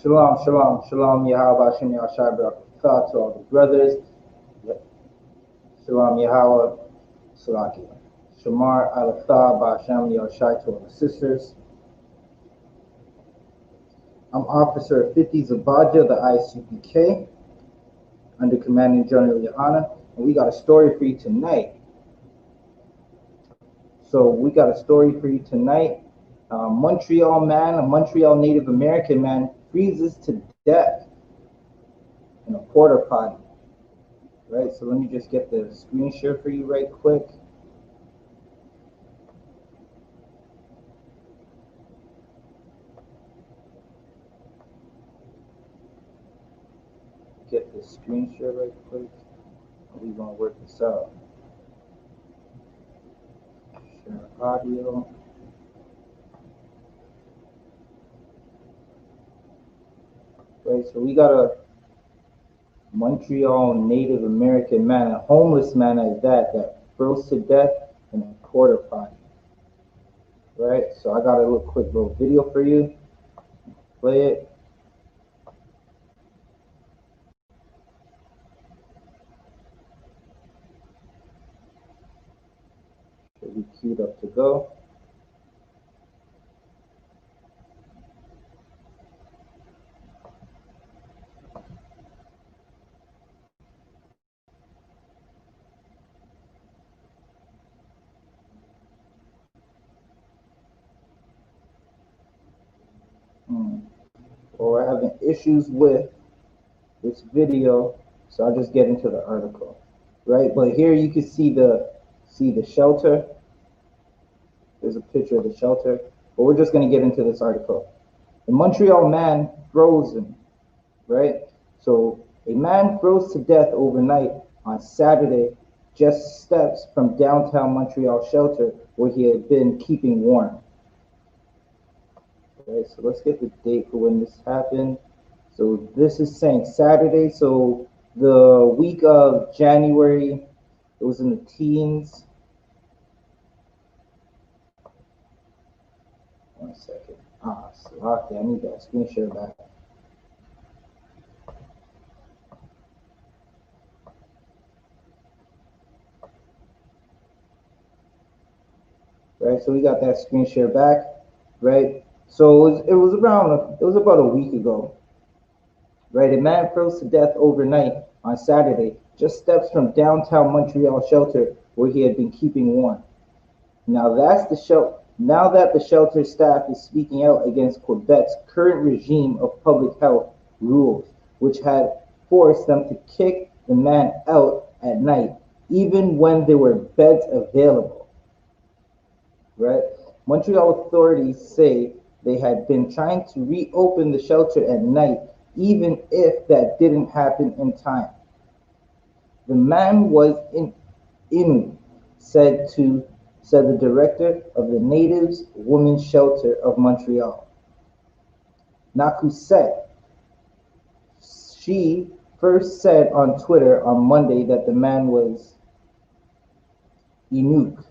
Shalom, shalom, shalom, Yahweh, Hashem, Yahshai, Barakatah, to all the brothers. Shalom, Yahweh, Salakia. Shamar, Alatha, Ba'ashem, Yahshai, to all the sisters. I'm Officer of 50s Abaja, the I.S.U.P.K, under Commanding General YAHANNA, and we got a story for you tonight. Montreal man, a Montreal Native American man, freezes to death in a porta potty. Right, so let me just get the screen share for you right quick. Get the screen share right quick. We're gonna work this out. Share audio. Right, so we got a Montreal Native American man, a homeless man at that froze to death in a porta potty. Right, so I got a quick little video for you. Play it. Should be queued up to go. Well, we're having issues with this video, so I'll just get into the article. Right, but here you can see the shelter. There's a picture of the shelter, but we're just going to get into this article. The Montreal man frozen. Right, so a man froze to death overnight on Saturday, just steps from downtown Montreal shelter where he had been keeping warm. Okay, so let's get the date for when this happened. So this is saying Saturday, so the week of January, it was in the teens. One second. Okay, I need that screen share back. Right, so we got that screen share back, right? So it was about a week ago. Right, a man froze to death overnight on Saturday, just steps from downtown Montreal shelter where he had been keeping warm. Now that the shelter staff is speaking out against Quebec's current regime of public health rules, which had forced them to kick the man out at night, even when there were beds available. Right? Montreal authorities say they had been trying to reopen the shelter at night, even if that didn't happen in time. The man was Innu, said the director of the Natives Women's Shelter of Montreal. Nakusek. She first said on Twitter on Monday that the man was Inuk.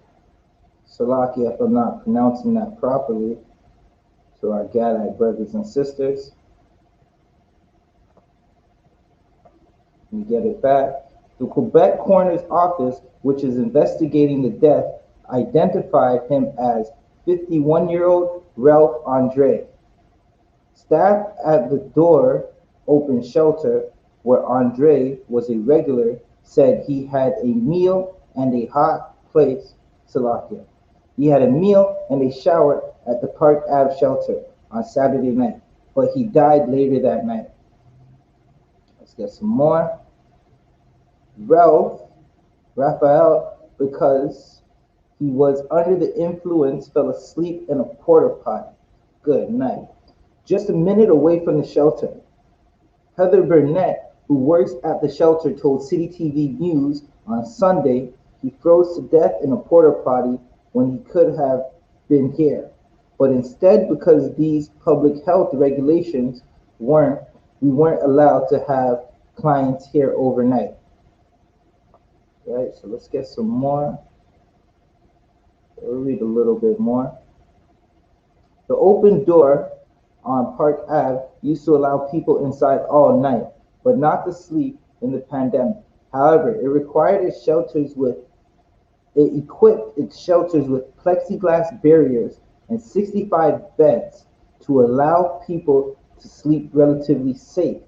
Salakia if I'm not pronouncing that properly. To our Gadite brothers and sisters. Let me get it back. The Quebec coroner's office, which is investigating the death, identified him as 51-year-old Ralph Andre. Staff at the door open shelter, where Andre was a regular, said he had a meal and a hot place, Salakia. He had a meal and a shower at the Park Ave shelter on Saturday night, but he died later that night. Let's get some more. Raphael, because he was under the influence, fell asleep in a porta potty. Good night. Just a minute away from the shelter. Heather Burnett, who works at the shelter, told City TV News on Sunday he froze to death in a porta potty when he could have been here. But instead, because these public health regulations we weren't allowed to have clients here overnight. Right, so let's get some more. We'll read a little bit more. The open door on Park Ave used to allow people inside all night, but not to sleep in the pandemic. However, it equipped its shelters with plexiglass barriers and 65 beds to allow people to sleep relatively safe,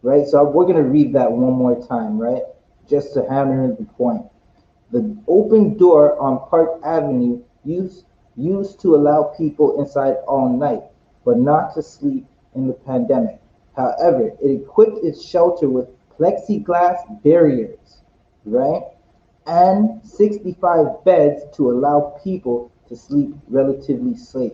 right? So we're going to read that one more time, right? Just to hammer in the point. The open door on Park Avenue used to allow people inside all night, but not to sleep in the pandemic. However, it equipped its shelter with plexiglass barriers, right? And 65 beds to allow people to sleep relatively safe.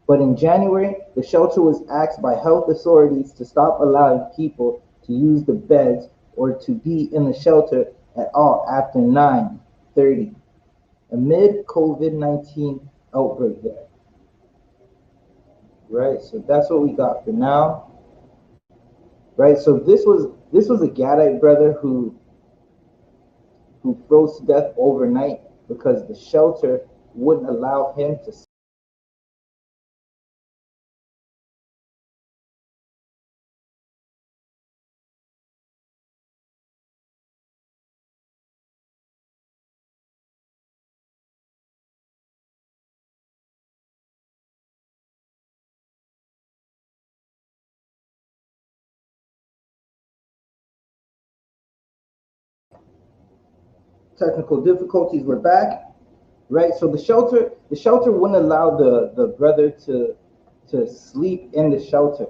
But in January, the shelter was asked by health authorities to stop allowing people to use the beds or to be in the shelter at all after 9:30, amid COVID-19 outbreak there. Right, so that's what we got for now. Right, so this was a Gadite brother who froze to death overnight because the shelter wouldn't allow him to. Technical difficulties, we're back. Right, so the shelter wouldn't allow the brother to sleep in the shelter,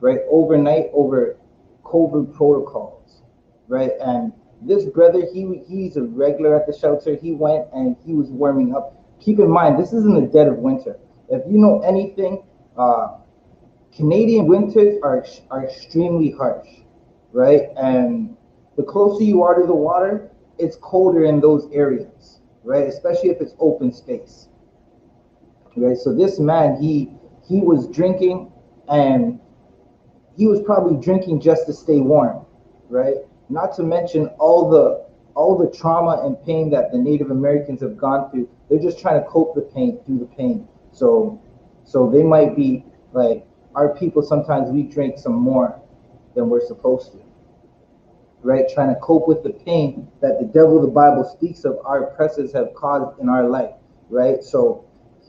right, overnight over COVID protocols, right? And this brother, he's a regular at the shelter. He went and he was warming up. Keep in mind, this is in the dead of winter. If you know anything, Canadian winters are extremely harsh, right? And the closer you are to the water, it's colder in those areas, right? Especially if it's open space, right? So this man, he was drinking, and he was probably drinking just to stay warm, right? Not to mention all the trauma and pain that the Native Americans have gone through. They're just trying to cope through the pain. So they might be like, our people, sometimes we drink some more than we're supposed to, right? Trying to cope with the pain that the devil, the Bible speaks of, our oppressors have caused in our life, right? So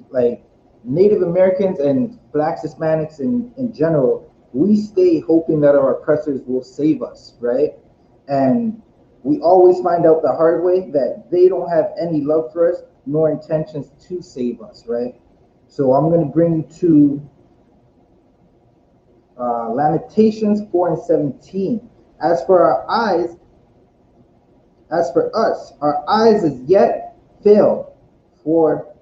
like Native Americans and Blacks, Hispanics in general, we stay hoping that our oppressors will save us, right? And we always find out the hard way that they don't have any love for us nor intentions to save us, right? So I'm going to bring you to Lamentations 4:17. As for our eyes, as for us, our eyes as yet fail for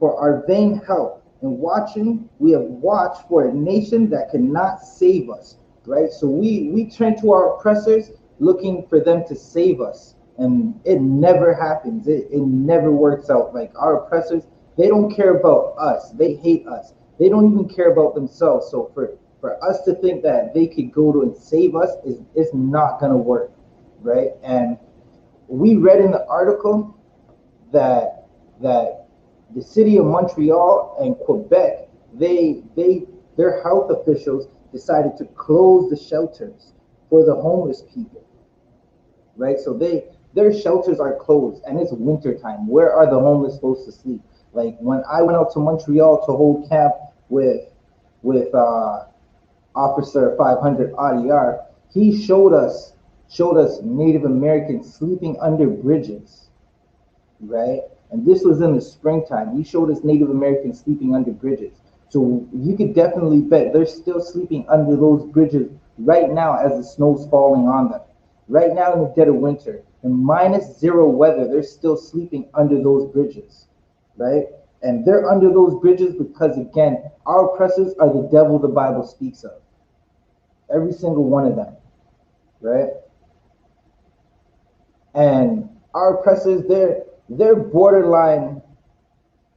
our vain help. In watching, we have watched for a nation that cannot save us. Right? So we turn to our oppressors looking for them to save us. And it never happens. It never works out. Like, our oppressors, they don't care about us. They hate us. They don't even care about themselves. So for us to think that they could go to and save us is not gonna work, right? And we read in the article that the city of Montreal and Quebec, their health officials decided to close the shelters for the homeless people, right? So their shelters are closed, and it's winter time. Where are the homeless supposed to sleep? Like, when I went out to Montreal to hold camp with Officer 500 ADR, he showed us Native Americans sleeping under bridges, right? And this was in the springtime. He showed us Native Americans sleeping under bridges. So you could definitely bet they're still sleeping under those bridges right now as the snow's falling on them. Right now in the dead of winter, in -0 weather, they're still sleeping under those bridges, right? And they're under those bridges because, again, our oppressors are the devil the Bible speaks of. Every single one of them, right? And our oppressors, they're borderline,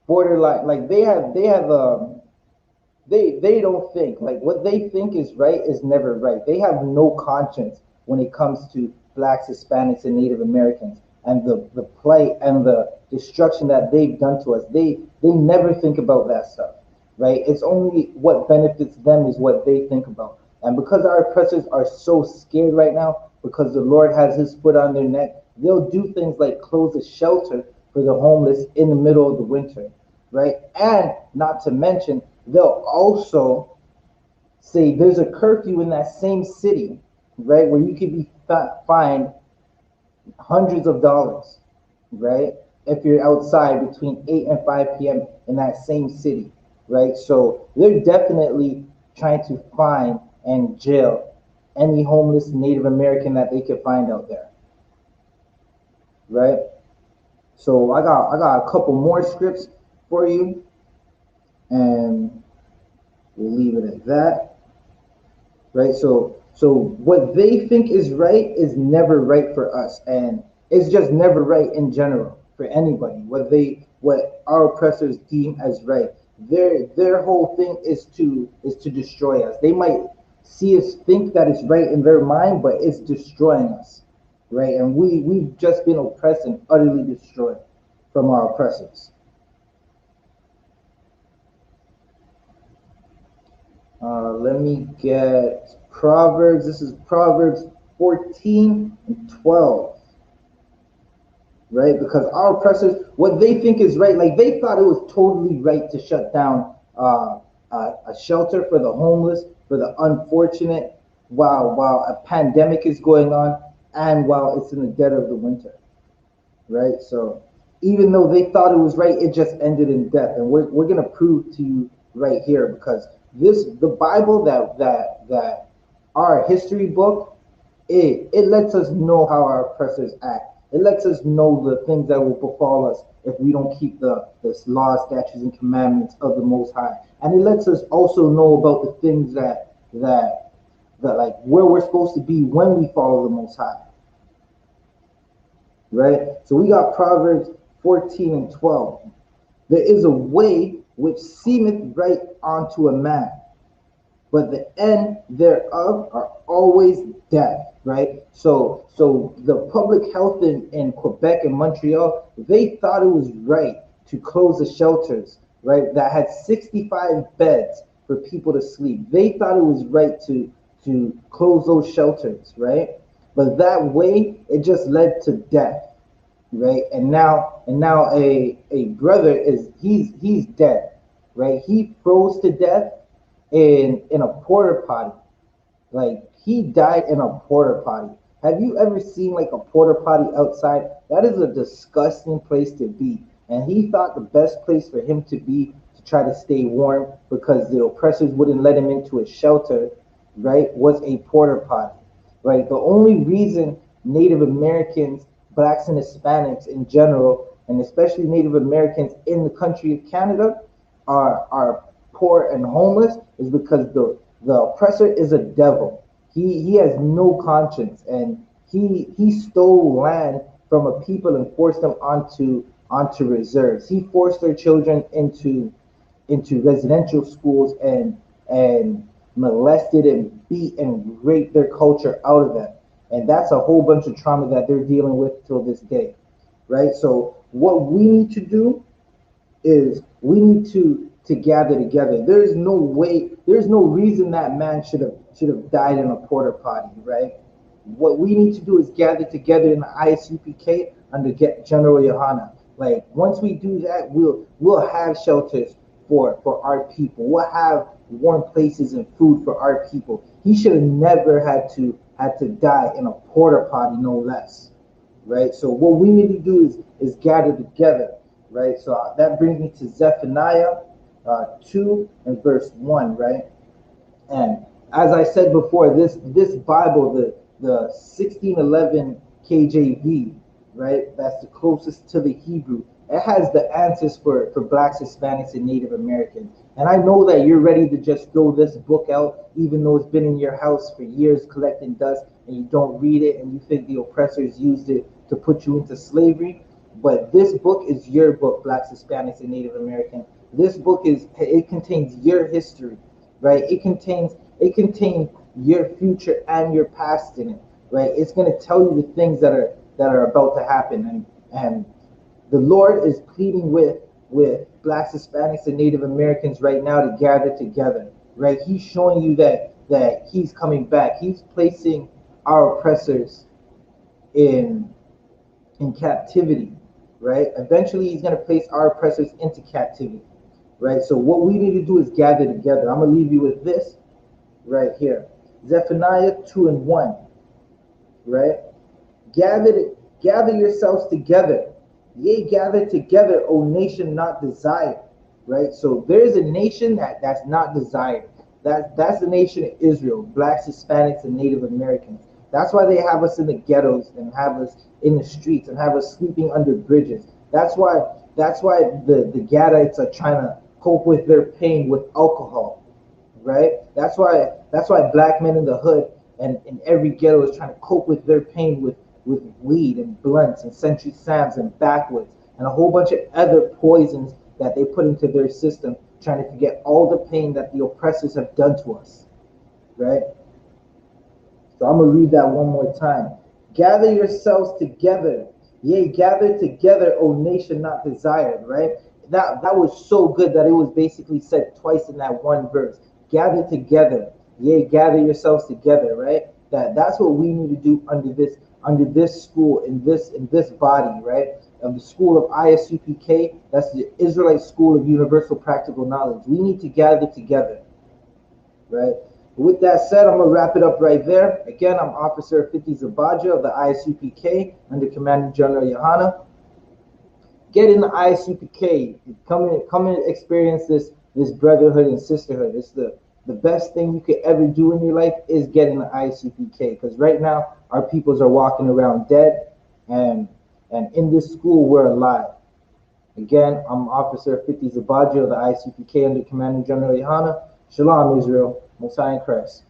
like they don't think, like, what they think is right is never right. They have no conscience when it comes to Blacks, Hispanics, and Native Americans, and the plight and the destruction that they've done to us. They never think about that stuff, right? It's only what benefits them is what they think about. And because our oppressors are so scared right now, because the Lord has his foot on their neck, they'll do things like close a shelter for the homeless in the middle of the winter, right? And not to mention, they'll also say there's a curfew in that same city, right, where you could be fined hundreds of dollars, right? If you're outside between 8 and 5 p.m. in that same city, right? So they're definitely trying to find and jail any homeless Native American that they could find out there, right? So I got a couple more scripts for you, and we'll leave it at that. Right? So what they think is right is never right for us, and it's just never right in general for anybody. What our oppressors deem as right, their whole thing is to destroy us. They might see us think that it's right in their mind, but it's destroying us, right? And we've just been oppressed and utterly destroyed from our oppressors. Let me get Proverbs. This is Proverbs 14 and 12, right? Because our oppressors, what they think is right, like they thought it was totally right to shut down a shelter for the homeless, for the unfortunate, while a pandemic is going on and while it's in the dead of the winter, right? So even though they thought it was right, it just ended in death. And we're gonna prove to you right here, because the Bible, that our history book, it lets us know how our oppressors act. It lets us know the things that will befall us if we don't keep the laws, statutes, and commandments of the Most High. And it lets us also know about the things that like where we're supposed to be when we follow the Most High. Right? So we got Proverbs 14 and 12. There is a way which seemeth right unto a man, but the end thereof are always death, right? So the public health in Quebec and Montreal, they thought it was right to close the shelters, right, that had 65 beds for people to sleep. They thought it was right to close those shelters, right? But that way, it just led to death, right? And now a brother he's dead, right? He froze to death in a porta potty. Like he died in a porta potty. Have you ever seen like a porta potty outside? That is a disgusting place to be. And he thought the best place for him to be to try to stay warm, because the oppressors wouldn't let him into a shelter, right, was a porta potty, right? The only reason Native Americans, blacks and Hispanics in general, and especially Native Americans in the country of Canada are poor and homeless is because the oppressor is a devil. He has no conscience, and he stole land from a people and forced them onto reserves. He forced their children into residential schools and molested and beat and raped their culture out of them. And that's a whole bunch of trauma that they're dealing with till this day, right? So what we need to do is we need to gather together. There's no way, there's no reason that man should have died in a porta potty, right? What we need to do is gather together in the I.S.U.P.K under General YAHANNA. Like once we do that, we'll have shelters for our people. We'll have warm places and food for our people. He should have never had to die in a porta potty, no less, right? So what we need to do is gather together, right? So that brings me to Zephaniah 2 and verse 1, right? And as I said before, this Bible, the 1611 KJV, right? That's the closest to the Hebrew. It has the answers for blacks, Hispanics, and Native Americans. And I know that you're ready to just throw this book out, even though it's been in your house for years collecting dust, and you don't read it, and you think the oppressors used it to put you into slavery. But this book is your book, blacks, Hispanics, and Native Americans. This book it contains your history, right? It contains your future and your past in it, right? It's going to tell you the things that are about to happen, and the Lord is pleading with Blacks, Hispanics, and Native Americans right now to gather together, right? He's showing you that he's coming back. He's placing our oppressors in captivity, right? Eventually, he's going to place our oppressors into captivity, right? So what we need to do is gather together. I'm going to leave you with this right here. Zephaniah 2:1, right? Gather yourselves together. Yea, gather together, O nation not desired. Right? So there's a nation that's not desired. That's the nation of Israel, blacks, Hispanics, and Native Americans. That's why they have us in the ghettos and have us in the streets and have us sleeping under bridges. That's why the Gadites are trying to cope with their pain with alcohol. Right? That's why black men in the hood and in every ghetto is trying to cope with their pain with weed and blunts and Century Sams and backwoods and a whole bunch of other poisons that they put into their system, trying to forget all the pain that the oppressors have done to us. Right? So I'm going to read that one more time. Gather yourselves together. Yea, gather together, O nation not desired. Right? That was so good that it was basically said twice in that one verse. Gather together. Yea, gather yourselves together. Right? That's what we need to do under this school, in this body, right? Of the school of I.S.U.P.K. That's the Israelite School of Universal Practical Knowledge. We need to gather together, right? With that said, I'm going to wrap it up right there. Again, I'm Officer 50 Zabaja of the I.S.U.P.K. under Commanding General YAHANNA. Get in the I.S.U.P.K. Come and experience this brotherhood and sisterhood. It's the best thing you could ever do in your life is get in the I.S.U.P.K. Because right now our peoples are walking around dead, and in this school we're alive. Again, I'm Officer 50 Zabaja of the I.S.U.P.K. under Commanding General YAHANNA. Shalom, Israel. Most High in Christ.